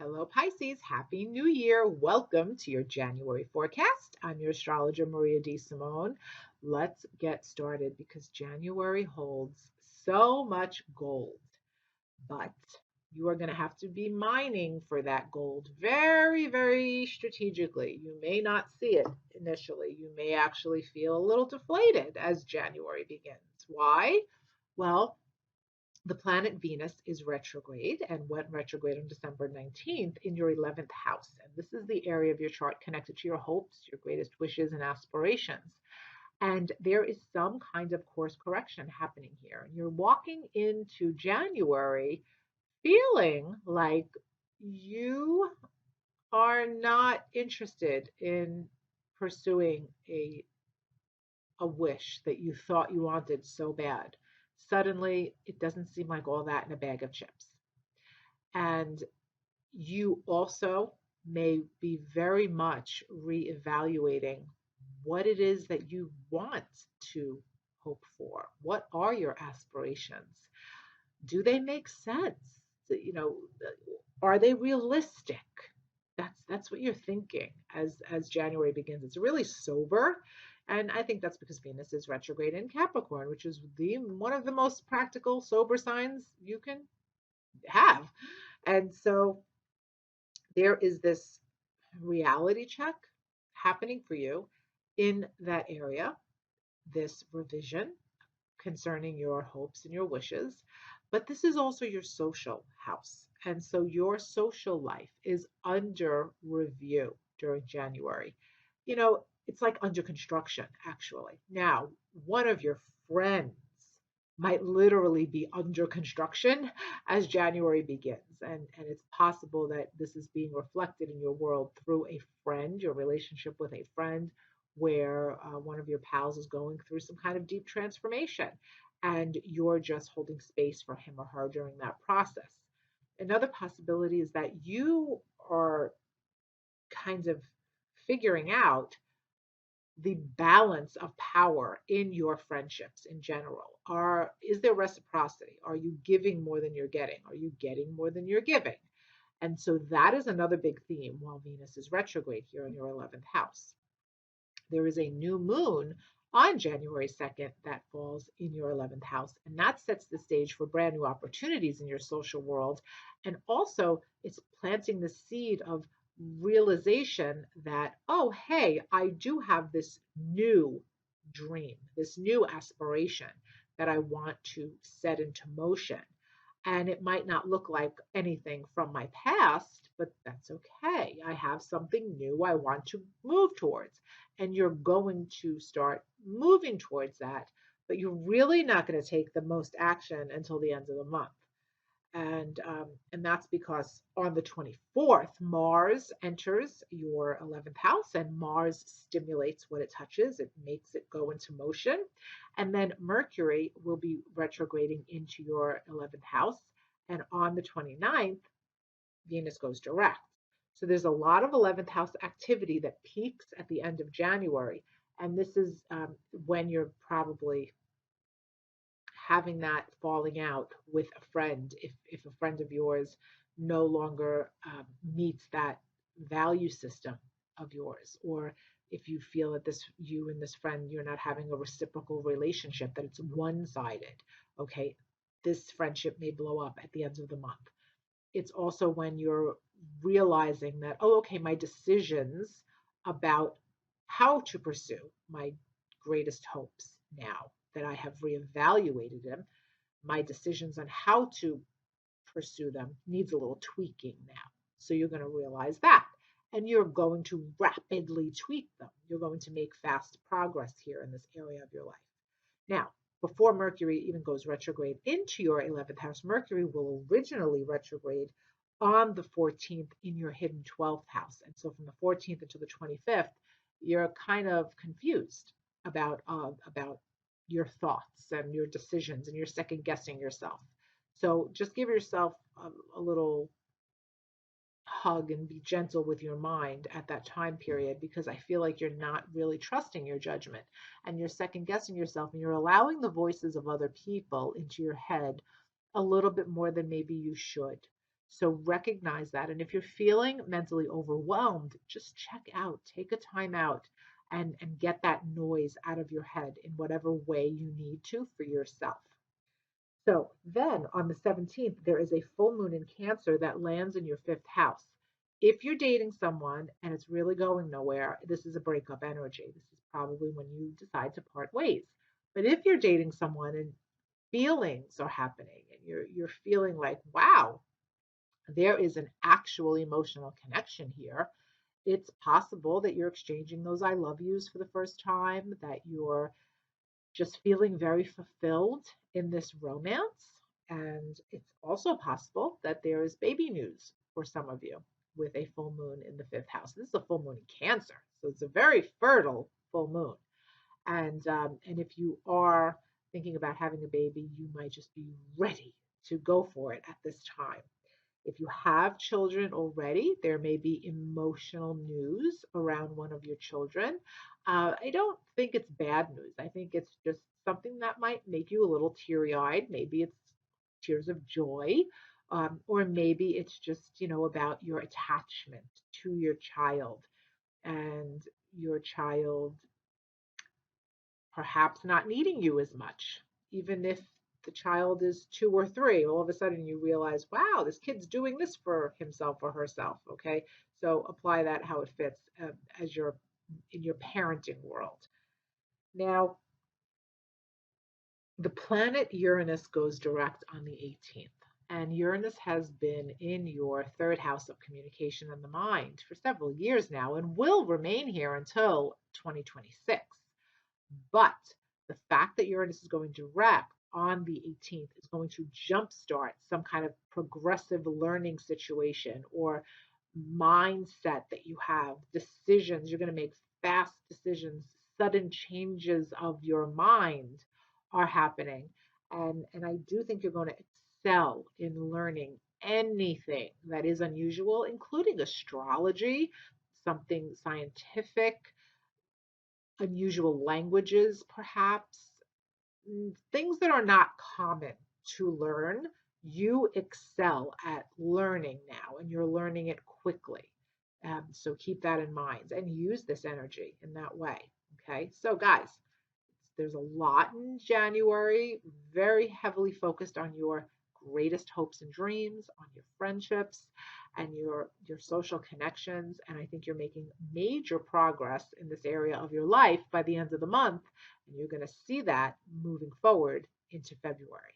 Hello, Pisces. Happy New Year. Welcome to your January forecast. I'm your astrologer, Maria D. Simone. Let's get started because January holds so much gold, but you are going to have to be mining for that gold very, very strategically. You may not see it initially. You may actually feel a little deflated as January begins. Why? Well, the planet Venus is retrograde and went retrograde on December 19th in your 11th house. And this is the area of your chart connected to your hopes, your greatest wishes, and aspirations. And there is some kind of course correction happening here. And you're walking into January feeling like you are not interested in pursuing a wish that you thought you wanted so bad. Suddenly, it doesn't seem like all that in a bag of chips. And you also may be very much reevaluating what it is that you want to hope for. What are your aspirations? Do they make sense? Are they realistic? That's what you're thinking as January begins. It's really sober, and I think that's because Venus is retrograde in Capricorn, which is one of the most practical, sober signs you can have. And so there is this reality check happening for you in that area, this revision concerning your hopes and your wishes. But this is also your social house. And so your social life is under review during January. It's like under construction, actually. Now, one of your friends might literally be under construction as January begins. And it's possible that this is being reflected in your world through a friend, your relationship with a friend, where one of your pals is going through some kind of deep transformation and you're just holding space for him or her during that process. Another possibility is that you are kind of figuring out the balance of power in your friendships in general. Is there reciprocity? Are you giving more than you're getting? Are you getting more than you're giving? And so that is another big theme while Venus is retrograde here in your 11th house. There is a new moon on January 2nd that falls in your 11th house, and that sets the stage for brand new opportunities in your social world. And also, it's planting the seed of realization that, oh, hey, I do have this new dream, this new aspiration that I want to set into motion. And it might not look like anything from my past, but that's okay. I have something new I want to move towards. And you're going to start moving towards that, but you're really not going to take the most action until the end of the month. And that's because on the 24th, Mars enters your 11th house, and Mars stimulates what it touches. It makes it go into motion. And then Mercury will be retrograding into your 11th house. And on the 29th, Venus goes direct. So there's a lot of 11th house activity that peaks at the end of January. And this is when you're probably having that falling out with a friend, if a friend of yours no longer meets that value system of yours, or if you feel that you and this friend, you're not having a reciprocal relationship, that it's one-sided, okay, this friendship may blow up at the end of the month. It's also when you're realizing that, oh, okay, my decisions about how to pursue my greatest hopes now that I have reevaluated them, my decisions on how to pursue them needs a little tweaking now. So you're going to realize that. And you're going to rapidly tweak them. You're going to make fast progress here in this area of your life. Now, before Mercury even goes retrograde into your 11th house, Mercury will originally retrograde on the 14th in your hidden 12th house. And so from the 14th until the 25th, you're kind of confused about your thoughts and your decisions, and you're second guessing yourself. So just give yourself a little hug and be gentle with your mind at that time period, because I feel like you're not really trusting your judgment and you're second guessing yourself, and you're allowing the voices of other people into your head a little bit more than maybe you should. So recognize that. And if you're feeling mentally overwhelmed, just check out, take a time out and get that noise out of your head in whatever way you need to for yourself. So then on the 17th, there is a full moon in Cancer that lands in your fifth house. If you're dating someone and it's really going nowhere, this is a breakup energy. This is probably when you decide to part ways. But if you're dating someone and feelings are happening and you're feeling like, wow, there is an actual emotional connection here, it's possible that you're exchanging those I love yous for the first time, that you're just feeling very fulfilled in this romance. And it's also possible that there is baby news for some of you with a full moon in the fifth house. This is a full moon in Cancer, so it's a very fertile full moon. And if you are thinking about having a baby, you might just be ready to go for it at this time. If you have children already, there may be emotional news around one of your children. I don't think it's bad news. I think it's just something that might make you a little teary eyed. Maybe it's tears of joy, or maybe it's just, about your attachment to your child and your child perhaps not needing you as much, even if the child is 2 or 3, all of a sudden you realize, wow, this kid's doing this for himself or herself. Okay, so apply that how it fits as you're in your parenting world. Now, the planet Uranus goes direct on the 18th. And Uranus has been in your third house of communication and the mind for several years now and will remain here until 2026. But the fact that Uranus is going direct on the 18th is going to jumpstart some kind of progressive learning situation or mindset that you have, decisions. You're going to make fast decisions, sudden changes of your mind are happening. And I do think you're going to excel in learning anything that is unusual, including astrology, something scientific, unusual languages, perhaps, things that are not common to learn. You excel at learning now, and you're learning it quickly. So keep that in mind and use this energy in that way. Okay, so guys, there's a lot in January, very heavily focused on your greatest hopes and dreams, on your friendships and your social connections. And I think you're making major progress in this area of your life by the end of the month. And you're going to see that moving forward into February.